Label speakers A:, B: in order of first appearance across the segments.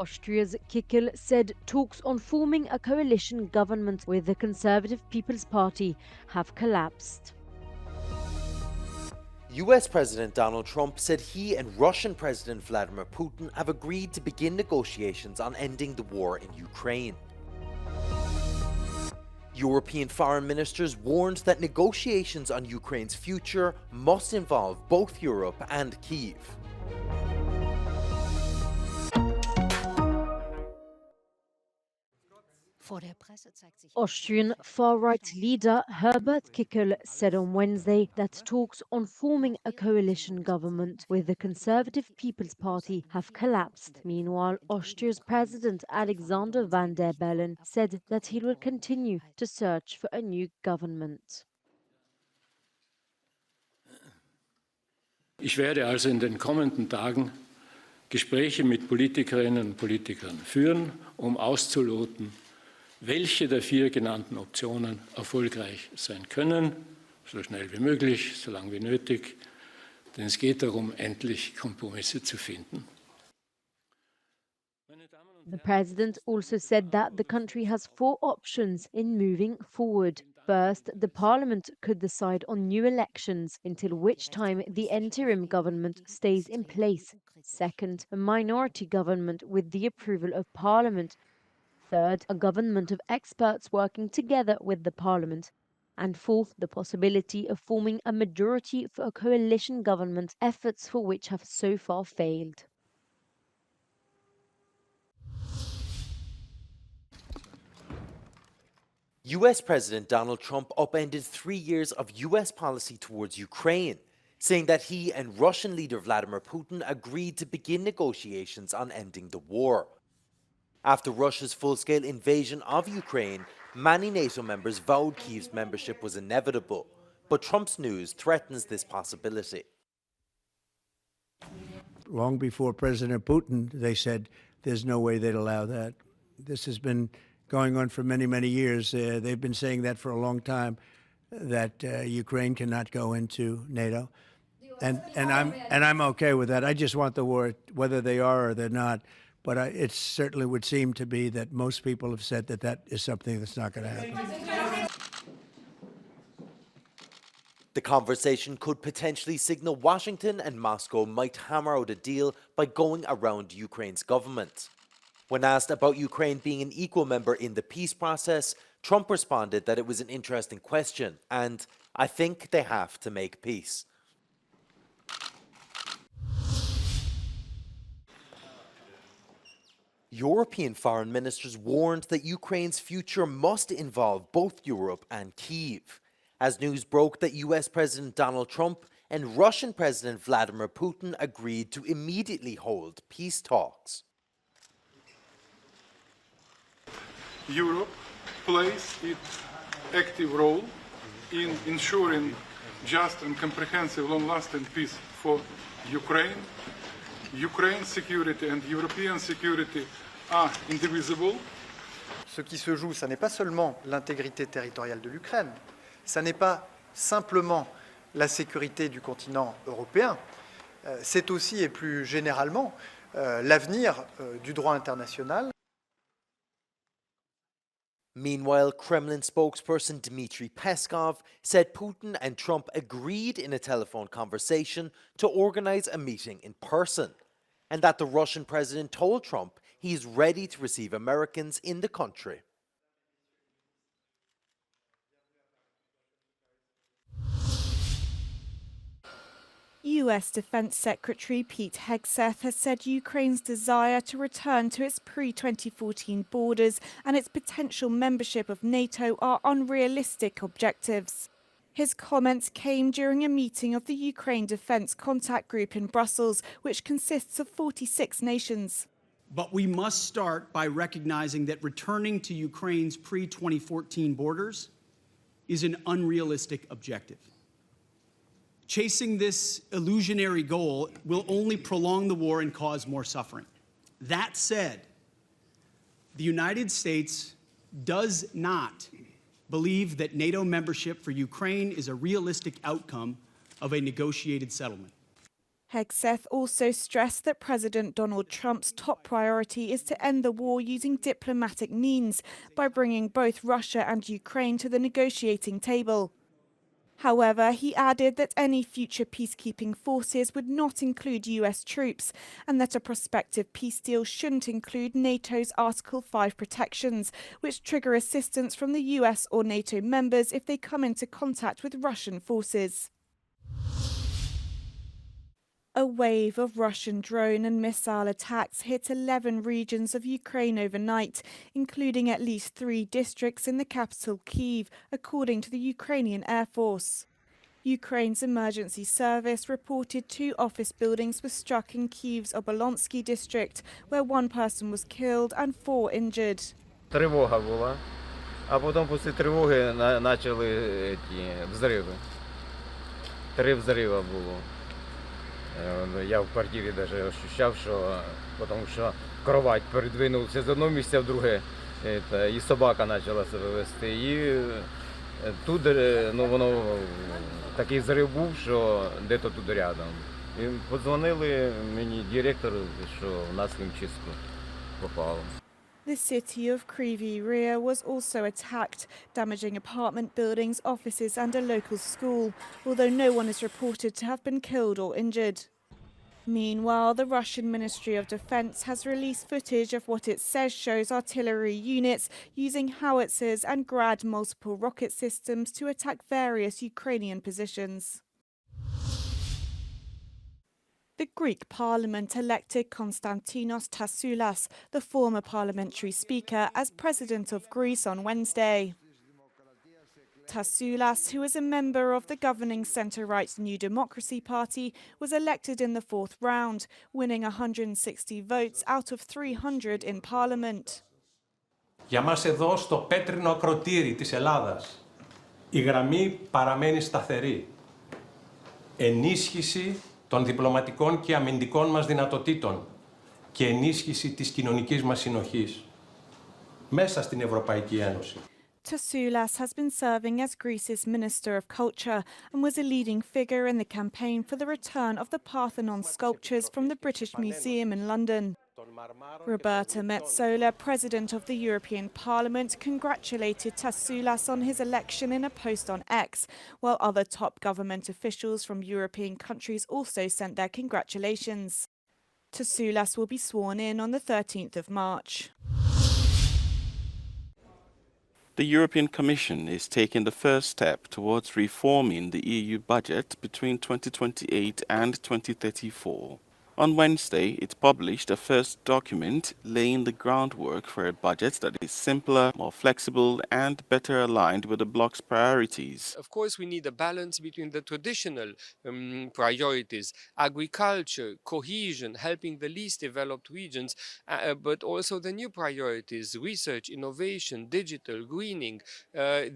A: Austria's Kickel said talks on forming a coalition government with the Conservative People's Party have collapsed.
B: US President Donald Trump said he and Russian President Vladimir Putin have agreed to begin negotiations on ending the war in Ukraine. European foreign ministers warned that negotiations on Ukraine's future must involve both Europe and Kyiv.
A: Austrian far-right leader Herbert Kickel said on Wednesday that talks on forming a coalition government with the Conservative People's Party have collapsed. Meanwhile, Austria's President Alexander van der Bellen said that he will continue to search for a new government.
C: Ich werde also in den kommenden Tagen Gespräche mit Politikerinnen und Politikern führen, auszuloten, welche der 4 genannten Optionen erfolgreich sein können, so schnell wie möglich, so lange wie nötig, denn es geht darum, endlich Kompromisse zu finden.
A: The president also said that the country has 4 options in moving forward. First, the parliament could decide on new elections, until which time the interim government stays in place. Second, a minority government with the approval of parliament. Third, a government of experts working together with the parliament. And fourth, the possibility of forming a majority for a coalition government, efforts for which have so far failed.
B: US President Donald Trump upended 3 years of US policy towards Ukraine, saying that he and Russian leader Vladimir Putin agreed to begin negotiations on ending the war. After Russia's full-scale invasion of Ukraine, many NATO members vowed Kyiv's membership was inevitable, but Trump's news threatens this possibility.
D: Long before President Putin, they said there's no way they'd allow that. This has been going on for many, many years. They've been saying that for a long time, that Ukraine cannot go into NATO. And I'm okay with that. I just want the war, whether they are or they're not. But it certainly would seem to be that most people have said that that is something that's not going to happen.
B: The conversation could potentially signal Washington and Moscow might hammer out a deal by going around Ukraine's government. When asked about Ukraine being an equal member in the peace process, Trump responded that it was an interesting question, and I think they have to make peace. European foreign ministers warned that Ukraine's future must involve both Europe and Kyiv, as news broke that US President Donald Trump and Russian President Vladimir Putin agreed to immediately hold peace talks.
E: Europe plays its active role in ensuring just and comprehensive, long-lasting peace for Ukraine. Ukraine's security and European security are indivisible.
F: Ce qui se joue, ça n'est pas seulement l'intégrité territoriale de l'Ukraine, ça n'est pas simplement la sécurité du continent européen, c'est aussi et plus généralement l'avenir du droit international.
B: Meanwhile, Kremlin spokesperson Dmitry Peskov said Putin and Trump agreed in a telephone conversation to organize a meeting in person, and that the Russian president told Trump he is ready to receive Americans in the country.
G: US Defense Secretary Pete Hegseth has said Ukraine's desire to return to its pre-2014 borders and its potential membership of NATO are unrealistic objectives. His comments came during a meeting of the Ukraine Defense Contact Group in Brussels, which consists of 46 nations.
H: But we must start by recognizing that returning to Ukraine's pre-2014 borders is an unrealistic objective. Chasing this illusionary goal will only prolong the war and cause more suffering. That said, the United States does not believe that NATO membership for Ukraine is a realistic outcome of a negotiated settlement.
G: Hegseth also stressed that President Donald Trump's top priority is to end the war using diplomatic means by bringing both Russia and Ukraine to the negotiating table. However, he added that any future peacekeeping forces would not include US troops and that a prospective peace deal shouldn't include NATO's Article 5 protections, which trigger assistance from the US or NATO members if they come into contact with Russian forces. A wave of Russian drone and missile attacks hit 11 regions of Ukraine overnight, including at least 3 districts in the capital Kyiv, according to the Ukrainian Air Force. Ukraine's emergency service reported 2 office buildings were struck in Kyiv's Obolonsky district, where 1 person was killed and 4 injured.
I: Тривога була, а потім після тривоги почали взриви. 3 взрива було. Я в квартирі навіть ощущав, що тому що кровать передвинулася з одного місця в друге, і собака почала себе вести. І тут воно такий взрив був, що десь тут рядом. І подзвонили мені директору, що в нас хімчистку попало.
G: The city of Kryvyi Rih was also attacked, damaging apartment buildings, offices and a local school, although no one is reported to have been killed or injured. Meanwhile, the Russian Ministry of Defense has released footage of what it says shows artillery units using howitzers and Grad multiple rocket systems to attack various Ukrainian positions. The Greek parliament elected Konstantinos Tassoulas, the former parliamentary speaker, as president of Greece on Wednesday. Tassoulas, who is a member of the governing centre-right New Democracy Party, was elected in the 4th round, winning 160 votes out of 300 in parliament.
J: Για μας εδώ στο πέτρινο ακροτήρι της Ελλάδας η γραμμή παραμένει σταθερή. Ενίσχυση των διπλωματικών και αμυντικών μας δυνατοτήτων και ενίσχυση της κοινωνικής μας συνοχής μέσα στην Ευρωπαϊκή Ένωση.
G: Tassoulas has been serving as Greece's Minister of Culture and was a leading figure in the campaign for the return of the Parthenon sculptures from the British Museum in London. Roberta Metsola, President of the European Parliament, congratulated Tassoulas on his election in a post on X, while other top government officials from European countries also sent their congratulations. Tassoulas will be sworn in on the 13th of March.
K: The European Commission is taking the first step towards reforming the EU budget between 2028 and 2034. On Wednesday, it published a first document laying the groundwork for a budget that is simpler, more flexible, and better aligned with the bloc's priorities.
L: Of course, we need a balance between the traditional priorities, agriculture, cohesion, helping the least developed regions, but also the new priorities, research, innovation, digital, greening.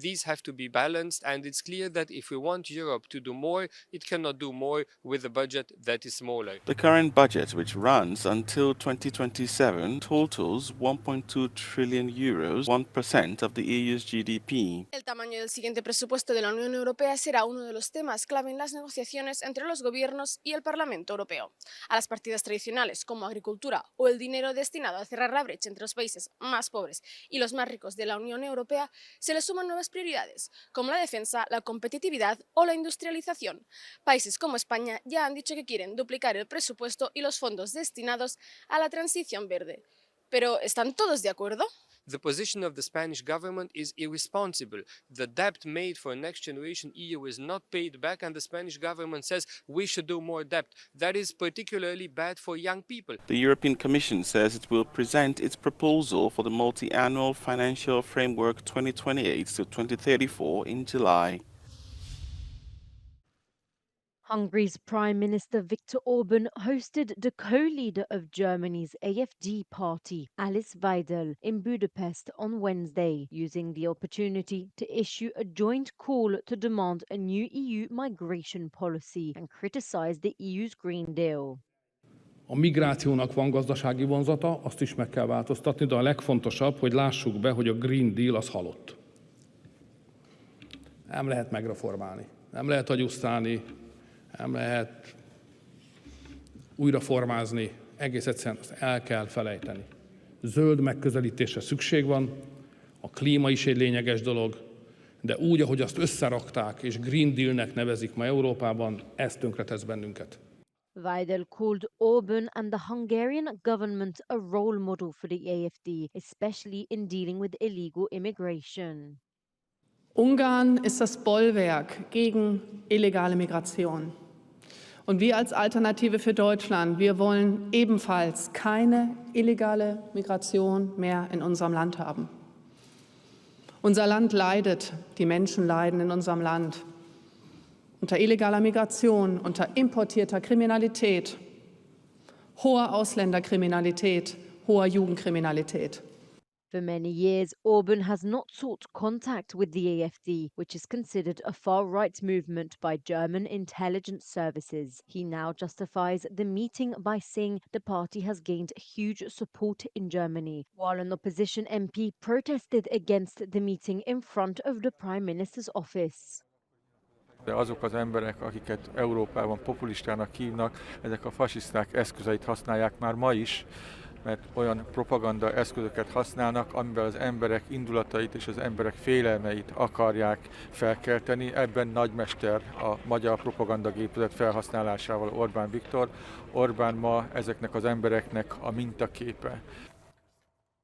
L: These have to be balanced, and it's clear that if we want Europe to do more, it cannot do more with a budget that is smaller.
K: The current budget, which runs until 2027, totals 1.2 trillion euros, 1% of the EU's GDP.
M: El tamaño del siguiente presupuesto de la Unión Europea será uno de los temas clave en las negociaciones entre los gobiernos y el Parlamento Europeo. A las partidas tradicionales como agricultura o el dinero destinado a cerrar la brecha entre los países más pobres y los más ricos de la Unión Europea se le suman nuevas prioridades, como la defensa, la competitividad o la industrialización. Países como España ya han dicho que quieren duplicar el presupuesto y los fondos destinados a la transición verde. Pero ¿están todos de acuerdo?
L: The position of the Spanish government is irresponsible. The debt made for Next Generation EU is not paid back, and the Spanish government says we should do more debt. That is particularly bad for young people.
K: The European Commission says it will present its proposal for the multi-annual financial framework 2028 to 2034 in July.
A: Hungary's Prime Minister Viktor Orban hosted the co-leader of Germany's AfD party, Alice Weidel, in Budapest on Wednesday, using the opportunity to issue a joint call to demand a new EU migration policy and criticize the EU's Green Deal.
N: A migrációnak van gazdasági vonzata, azt is meg kell változtatni, de a legfontosabb, hogy lássuk be, hogy a Green Deal az halott. Nem lehet megreformálni, nem lehet agyusztálni, nem lehet újra formázni, egész egyszerűen azt el kell felejteni. Zöld megközelítésre szükség van, a klíma is egy lényeges dolog, de úgy, ahogy azt összerakták és Green Dealnek nevezik ma Európában, ez tönkretesz bennünket.
A: Weidel called Orban and the Hungarian government a role model for the AfD, especially in dealing with illegal immigration.
O: Ungarn ist das Bollwerk gegen illegale Migration. Und wir als Alternative für Deutschland, wir wollen ebenfalls keine illegale Migration mehr in unserem Land haben. Unser Land leidet, die Menschen leiden in unserem Land unter illegaler Migration, unter importierter Kriminalität, hoher Ausländerkriminalität, hoher Jugendkriminalität.
A: For many years, Orban has not sought contact with the AfD, which is considered a far-right movement by German intelligence services. He now justifies the meeting by saying the party has gained huge support in Germany, while an opposition MP protested against the meeting in front of the Prime Minister's office.
P: De azok az emberek, akiket Európában populistának hívnak, ezek a fasiszták eszközeit használják már ma is, mert olyan propaganda eszközöket használnak, amivel az emberek indulatait és az emberek félelmeit akarják felkelteni. Ebben nagymester a magyar propagandagépezet felhasználásával Orbán Viktor. Orbán ma ezeknek az embereknek a mintaképe.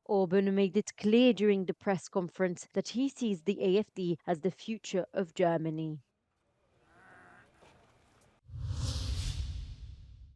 A: Orban made it clear during the press conference that he sees the AfD as the future of Germany.